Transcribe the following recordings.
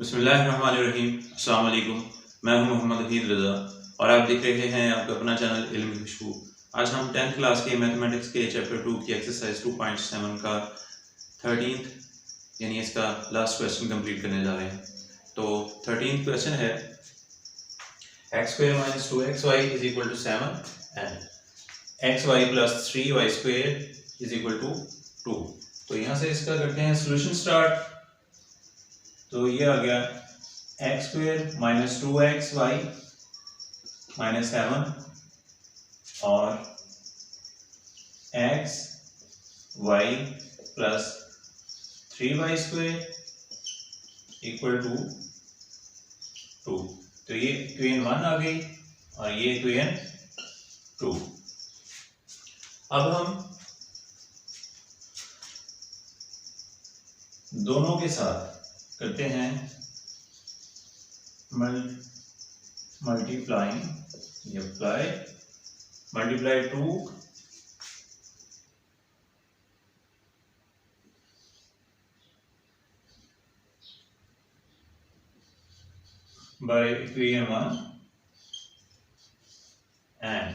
बिस्मिल्लाहिर्रहमानिर्रहीम। अस्सलाम वालेकुम। मैं हूं मोहम्मद हफीज़ रज़ा और आप देख रहे हैं आपका अपना चैनल इल्म की खुशबू। आज हम 10th क्लास के मैथमेटिक्स के चैप्टर 2 की एक्सरसाइज 2.7 का 13th यानी इसका लास्ट क्वेश्चन कंप्लीट करने जा रहे हैं। तो 13th क्वेश्चन है x² - 2xy = 7 and xy + 3y² = 2। तो यहाँ से इसका करते हैं सोल्यूशन स्टार्ट। तो ये आ गया x² - 2xy - 7 और xy + 3y² = 2। तो ये इक्वेशन 1 आ गई और ये इक्वेशन 2। अब हम दोनों के साथ करते हैं multiply 2 by equation 1 and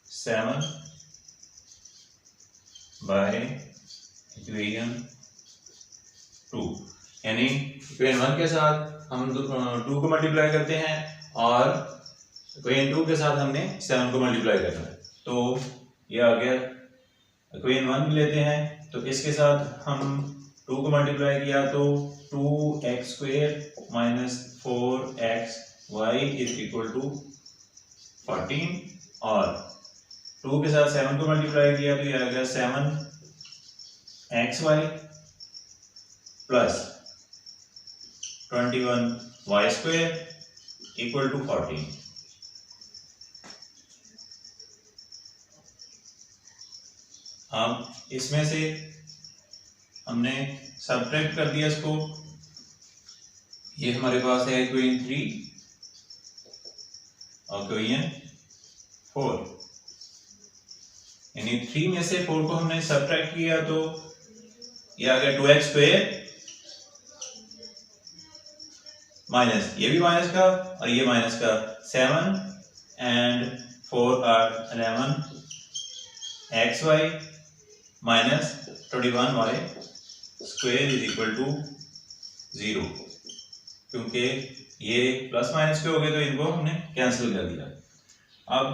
7 by equation 2। यानी इक्वेशन 1 के साथ हम 2 को मल्टीप्लाई करते हैं और इक्वेशन 2 के साथ हमने 7 को मल्टीप्लाई करना है। तो ये आ गया इक्वेशन 1 लेते हैं। तो इसके साथ हम 2 को मल्टीप्लाई किया तो 2x² - 4xy = 14 और 2 के साथ 7 को मल्टीप्लाई किया तो ये आ गया 7xy + 21y² = 14। अब इसमें से हमने सब्ट्रैक्ट कर दिया इसको। ये हमारे पास है इक्वेशन 3 और इक्वेशन 4, यानी 3 में से 4 को हमने सब्ट्रैक्ट किया तो ये आ गया 2x² माइनस ये भी माइनस का और ये माइनस का 7 and 4 are 11 xy minus 21y² = 0। क्योंकि ये प्लस माइनस के हो गए तो इनको हमने कैंसिल कर दिया। अब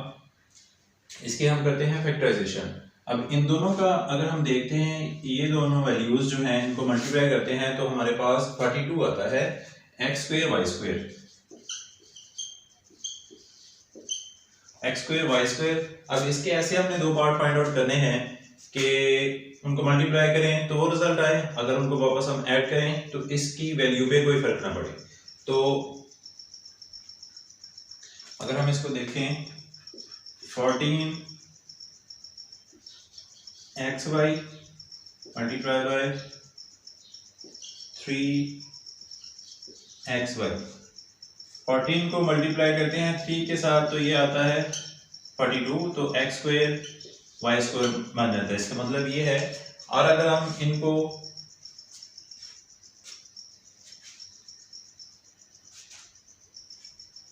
इसके हम करते हैं फैक्टराइजेशन। अब इन दोनों का अगर हम देखते हैं ये दोनों वैल्यूज जो हैं इनको मल्टीप्लाई करते हैं तो हमारे पास 42 आता है x² y²। अब इसके ऐसे हमने दो पार्ट फाइंड आउट करने हैं कि उनको मल्टीप्लाई करें तो वो रिजल्ट आए, अगर उनको वापस हम ऐड करें तो इसकी वैल्यू पे कोई फर्क ना पड़े। तो अगर हम इसको देखें 14xy × 3xy। 14 को मल्टीप्लाई करते हैं 3 के साथ तो ये आता है 42, तो x² y² बन जाता है। इसका मतलब ये है। और अगर हम इनको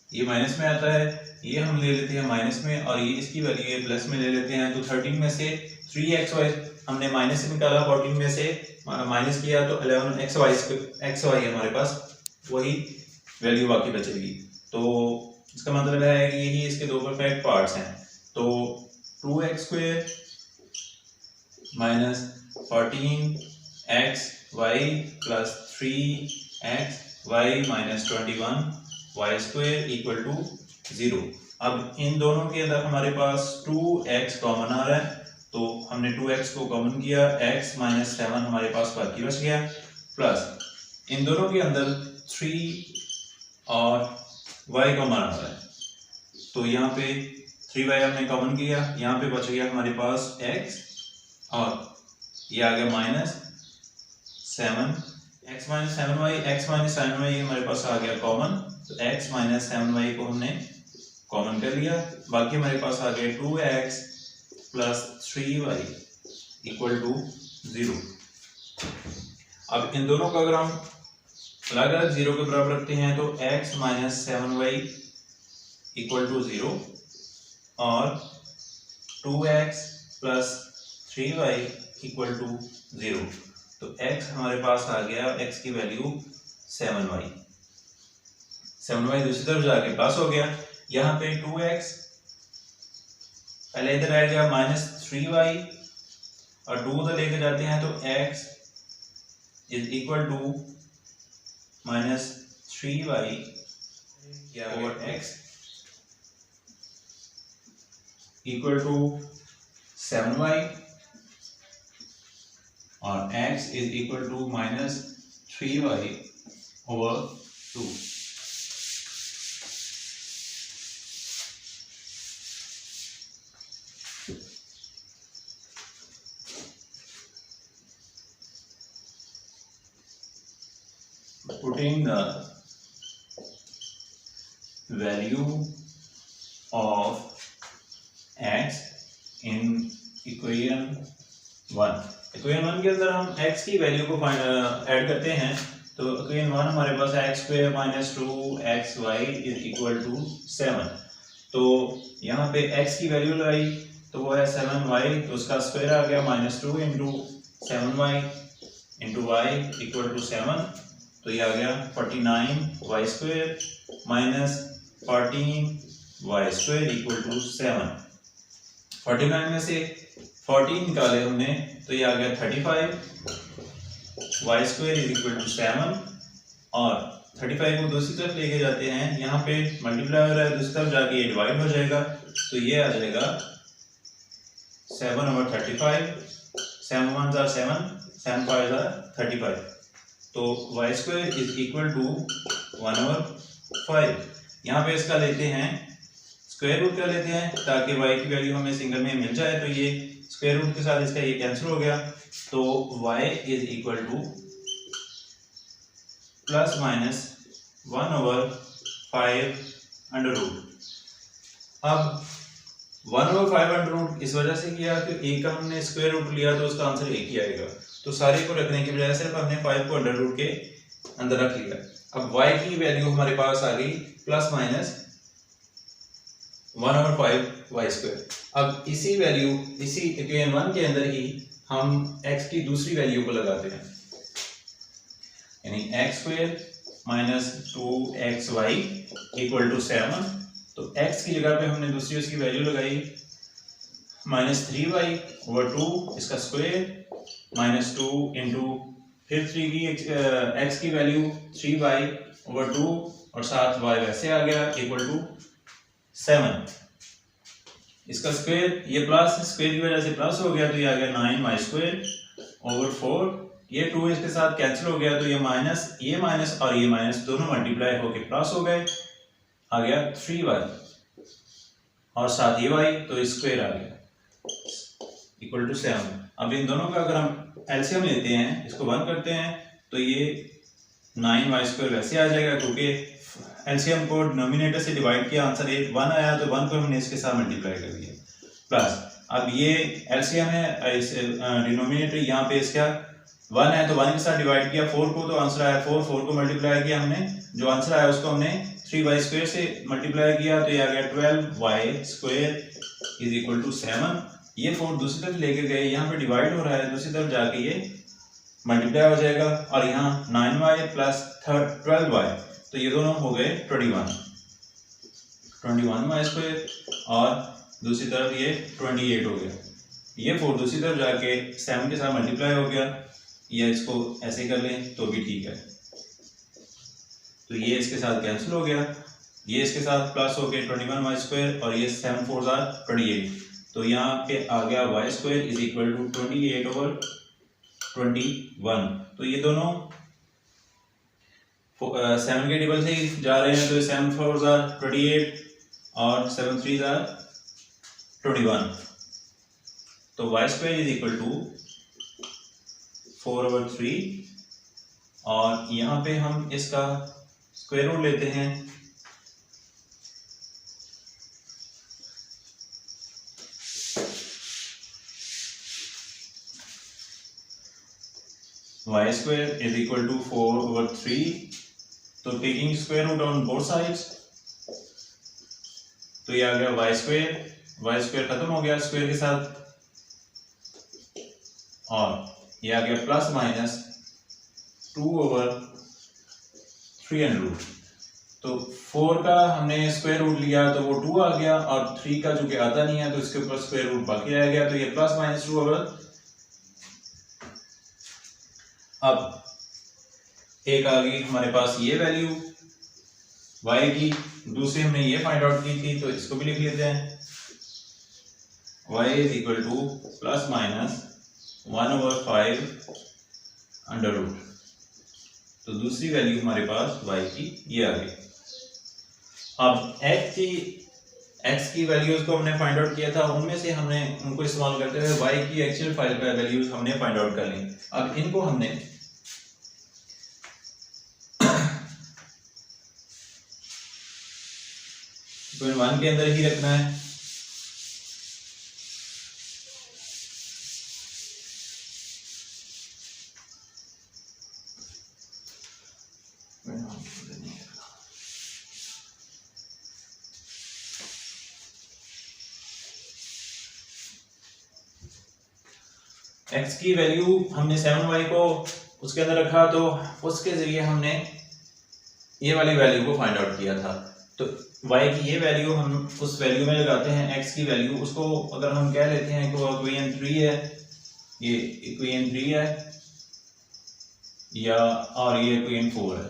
ये माइनस में आता है, ये हम ले लेते हैं माइनस में और ये इसकी वैल्यू ये प्लस में ले लेते हैं। तो 13 में से 3xy हमने माइनस से निकाला, 14 में से माइनस किया तो 11xy हमारे पास वही वैल्यू बाकी बचेगी। तो इसका मतलब है कि यही इसके दो परफेक्ट पार्ट्स हैं। तो 2x² - 14xy + 3xy - 21y² = 0। अब इन दोनों के अंदर हमारे पास 2x कॉमन आ रहा है तो हमने 2x को कॉमन किया, x - 7 हमारे पास बाकी बच गया, प्लस इन दोनों के अंदर 3 और y कॉमन आ रहा है तो यहाँ पे 3y हमने कॉमन किया, यहाँ पे बच गया हमारे पास x और ये आ गया -7 x - 7y। x - 7y हमारे पास आ गया कॉमन, तो x - 7y को हमने कॉमन कर लिया। बाकी हमारे पास आ गया 2x + 3y = 0। अब इन दोनों का अगर हम अलग अलग जीरो के बराबर रखते हैं तो x minus 7y equal to 0 और 2x plus 3y equal to 0। तो x हमारे पास आ गया, x की वैल्यू 7y दूसरी तरफ जाके प्लस हो गया। यहाँ पे 2x पहले इधर आएगा माइनस 3y और 2 उधर लेके जाते हैं तो x is equal to minus 3y और x इक्वल टू 7y और x is equal to minus 3y over 2। Putting the value of x in equation 1 के अंदर हम x की वैल्यू को ऐड करते हैं तो इक्वेशन 1 हमारे पास है x square minus 2xy is equal to 7। तो यहाँ पे x की वैल्यू लगाई तो वो है 7y, तो उसका स्क्वायर आ गया minus 2 into 7y into y equal to 7। तो ये आ गया 49y square minus 14y square equal to 7। 49 में से 14 निकाले हमने तो ये आ गया 35 y square is equal to 7 और 35 को दूसरी तरफ लेके जाते हैं, यहाँ पे मल्टीप्लाई हो रहा है, दूसरी तरफ जाके ये डिवाइड हो जाएगा तो ये आ जाएगा 7 ओवर 35, 7 1 जार 7, 7 5 जार 35। तो y square is equal to 1 over 5। यहाँ पे इसका लेते हैं स्क्वायर रूट का लेते हैं ताकि y की वैल्यू हमें सिंगल में मिल जाए। तो ये स्क्वायर रूट के साथ इसका ये कैंसिल हो गया तो y is equal to plus minus 1 over 5 under root. अब 1 ओवर 5 अंडर रूट इस वजह से किया कि a का हमने स्क्वायर रूट लिया तो उसका आंसर एक ही आएगा, तो सारे को रखने की बजाय सिर्फ हमने 5 को अंडर रूट के अंदर रख लिया। अब y की वैल्यू हमारे पास आ गई plus minus 1 over 5 y square. अब इसी वैल्यू इसी इक्वेशन 1 के अंदर ही हम x की दूसरी वैल्यू को लगाते हैं, यानी x square minus 2xy equal to 7। तो x की जगह पे हमने दूसरी उसकी वैल्यू लगाई माइनस 3y ओवर 2 इसका स्क्वायर माइनस 2 इंटू फिर 3 की x की वैल्यू 3y ओवर 2 और साथ y वैसे आ गया इक्वल टू 7। इसका स्क्वायर ये प्लस स्क्वायर की वजह से प्लस हो गया तो ये आ गया 9y स्क्वायर ओवर 4। ये 2 इसके साथ कैंसिल हो गया तो ये माइनस और ये माइनस दोनों मल्टीप्लाई होके प्लस हो गए, आ गया 3y और साथ ये y तो स्क्वायर आ गया इक्वल टू 7। अब इन दोनों का अगर हम एलसीएम लेते हैं, इसको 1 करते हैं तो ये 9y स्क्वायर वैसे आ जाएगा क्योंकि एलसीएम को डिनोमिनेटर से डिवाइड किया, आंसर 1 आया तो 1 को हमने इसके साथ मल्टीप्लाई कर दिया प्लस। अब ये एलसीएम है, इस डिनोमिनेटर यहाँ पे इसका 1 है तो 1 के साथ डिवाइड किया 4 को तो आंसर आया 4 को मल्टीप्लाई किया हमने, जो आंसर आया उसको हमने 3y स्क्वायर से मल्टीप्लाई किया तो ये आ गया 12y square is equal to 7। ये 4 दूसरी तरफ लेके गए, यहाँ पे डिवाइड हो रहा है, दूसरी तरफ जाके ये मल्टीप्लाई हो जाएगा और यहाँ 9y प्लस 12y तो ये दोनों हो गए 21y स्क्वायर और दूसरी तरफ ये 28 हो गया। ये 4 दूसरी तरफ जाके 7 के साथ मल्टीप्लाई हो गया, या इसको ऐसे कर लें तो भी ठीक है। तो ये इसके साथ कैंसिल हो गया, ये इसके साथ प्लस हो गया 21y स्क्वायर और ये 7 4 28। तो यहाँ पे आ गया y square is equal to 28 over 21। तो ये दोनों 7 के टेबल से जा रहे हैं तो 7 4 28 और 7 3 21। तो y square is equal to 4 over 3 और यहाँ पे हम इसका स्क्वायर रूट लेते हैं y square is equal to 4/3, तो taking square root on both sides, तो ये आ गया वाई स्क्वायर खत्म हो गया स्क्वायर के साथ, और ये आ गया प्लस माइनस 2/3√। तो 4 का हमने स्क्वायर रूट लिया तो वो 2 आ गया, और 3 का जो कि आता नहीं है तो इसके ऊपर स्क्वायर रूट बाकी रह गया, तो ये प्लस माइनस 2। अब एक आ गई हमारे पास ये वैल्यू y की, दूसरी हमने ये फाइंड आउट की थी, तो इसको भी लिख लेते हैं। y is equal to plus minus 1/5√। तो दूसरी वैल्यू हमारे पास y की ये आ गई। अब x की वैल्यूज को हमने फाइंड आउट किया था, उनमें से हमने उनको इस्तेमाल करते हुए y की एक्चुअल फाइल का वैल्यूज हमने फाइंड आउट कर ली। अब इनको हमने इक्वेशन 1 के अंदर ही रखना है। x की वैल्यू हमने 7y को उसके अंदर रखा, तो उसके जरिए हमने ये वाली वैल्यू को फाइंड आउट किया था। तो y की ये वैल्यू हम उस वैल्यू में लगाते हैं, x की वैल्यू उसको अगर हम कह लेते हैं कि वो इक्वेशन 3 है, ये इक्वेशन 3 है, या और ये इक्वेशन 4 है।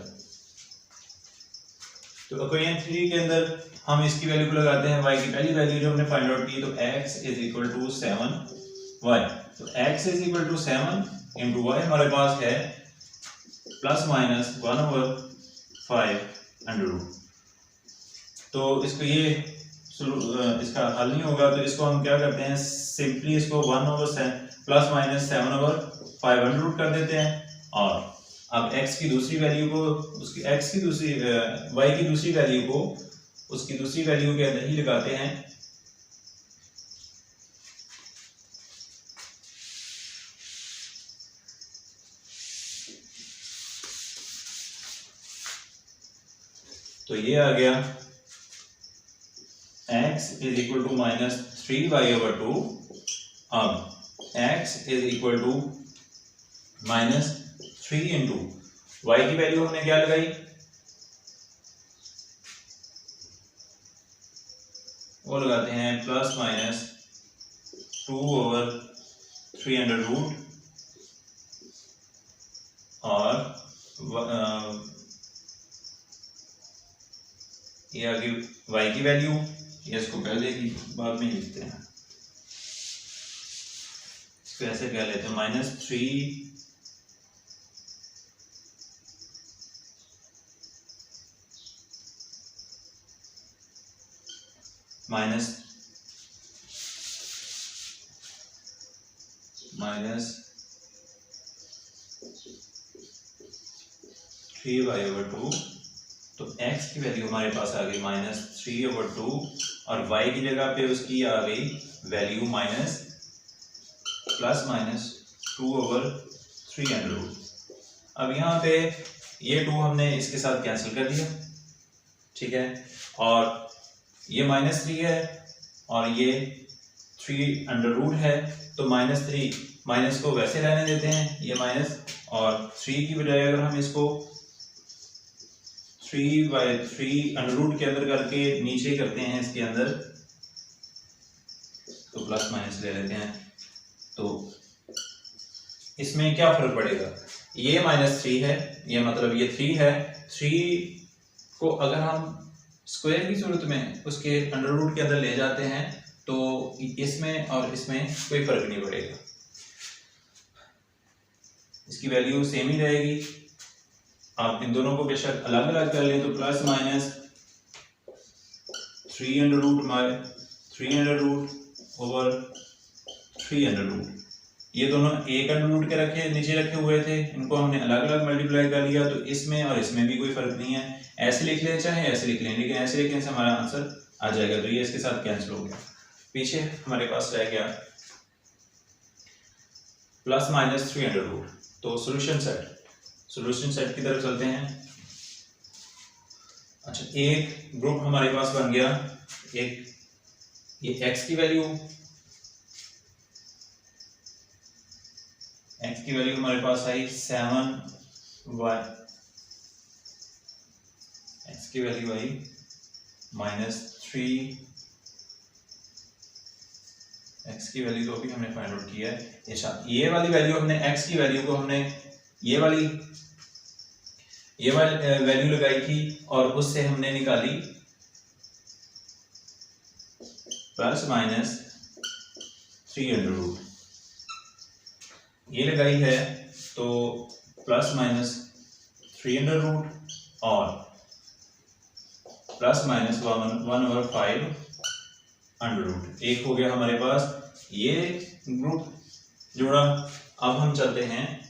तो इक्वेशन 3 के अंदर हम इसकी वैल्यू को लगाते हैं, y की पहली वैल्यू जो हमने फाइंड आउट की, तो x is equal to 7y। तो x is equal to 7 into y हमारे पास है प्लस माइनस 1/5√। तो इसको ये इसका हल नहीं होगा, तो इसको हम क्या करते हैं, सिंपली इसको 1/7 प्लस माइनस 7/5√रूट कर देते हैं। और अब x की दूसरी वैल्यू को उसकी x की दूसरी y की दूसरी वैल्यू को उसकी दूसरी वैल्यू के अंदर ही लगाते हैं। तो ये आ गया x is equal to minus 3y/2। अब x is equal to minus 3 into y की वैल्यू हमने क्या लगाई, वो लगाते हैं प्लस माइनस 2/3√। और ये आ गई y की वैल्यू, ये इसको पहले ही बाद में लिखते हैं, इसको ऐसे कह लेते हैं -3 माइनस 3y/2। तो x की वैल्यू हमारे पास आ गई -3/2, और y की जगह पे उसकी आ गई वैल्यू प्लस माइनस 2/3√। अब यहाँ पे ये 2 हमने इसके साथ कैंसिल कर दिया, ठीक है, और ये -3 है और ये 3√रूट है, तो -3 माइनस को वैसे रहने देते हैं, ये माइनस, और 3 की बजाय अगर हम इसको 3/3 अंडररूट के अंदर करके नीचे करते हैं इसके अंदर, तो प्लस माइनस ले लेते हैं, तो इसमें क्या फर्क पड़ेगा, ये -3 है, ये मतलब ये 3 है, 3 को अगर हम स्क्वायर की सूरत में उसके अंडररूट के अंदर ले जाते हैं तो इसमें और इसमें कोई फर्क नहीं पड़ेगा, इसकी वैल्यू सेम ही रहेगी। आप इन दोनों को बेशक अलग अलग कर लें, तो प्लस माइनस 3√/3√, ये दोनों एक अंडररूट के नीचे रखे हुए थे, इनको हमने अलग अलग मल्टीप्लाई कर लिया, तो इसमें और इसमें भी कोई फर्क नहीं है। ऐसे लिख लें चाहे ऐसे लिख लें, लेकिन ऐसे लिखने से हमारा आंसर आ जाएगा, तो ये इसके साथ कैंसिल हो गया। पीछे हमारे पास रह गया प्लस माइनस 3√। तो सॉल्यूशन सेट की तरफ चलते हैं। अच्छा, एक ग्रुप हमारे पास बन गया, एक ये x की वैल्यू हमारे पास आई 7y, x की वैल्यू आई -3, x की वैल्यू तो अभी हमने फाइंड आउट किया है। अच्छा, ये वाली वैल्यू हमने x की वैल्यू को हमने ये वाली वैल्यू लगाई थी और उससे हमने निकाली ±3√। ये लगाई है तो ±3√, और ±1/5√। एक हो गया हमारे पास ये ग्रुप जोड़ा। अब हम चलते हैं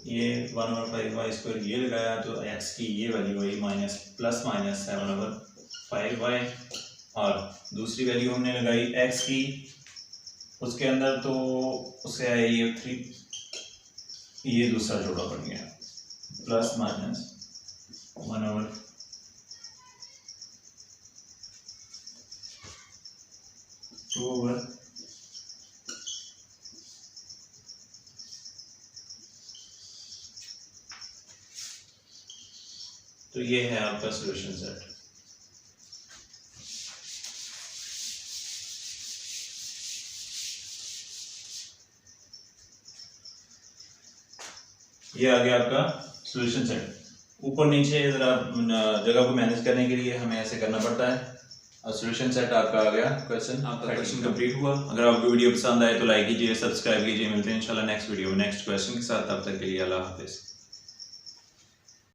ये 1/5y² ये लगाया तो x की ये वैल्यू आई ±7/5y, और दूसरी वैल्यू हमने लगाई x की, उसके अंदर तो उससे आई ये 3, ये दूसरा जोड़ा बन गया ±1/2/। तो ये है आपका सॉल्यूशन सेट। ये आ गया आपका सॉल्यूशन सेट। ऊपर नीचे जरा जगह को मैनेज करने के लिए हमें ऐसे करना पड़ता है। और सॉल्यूशन सेट आपका आ गया। आपका क्वेश्चन कंप्लीट हुआ। अगर आपको वीडियो पसंद आए तो लाइक कीजिए, सब्सक्राइब कीजिए। मिलते हैं इंशाल्लाह नेक्स्ट वीडियो में नेक्स्ट क्वेश्चन के साथ। तब तक के लिए अल्लाह हाफिज़।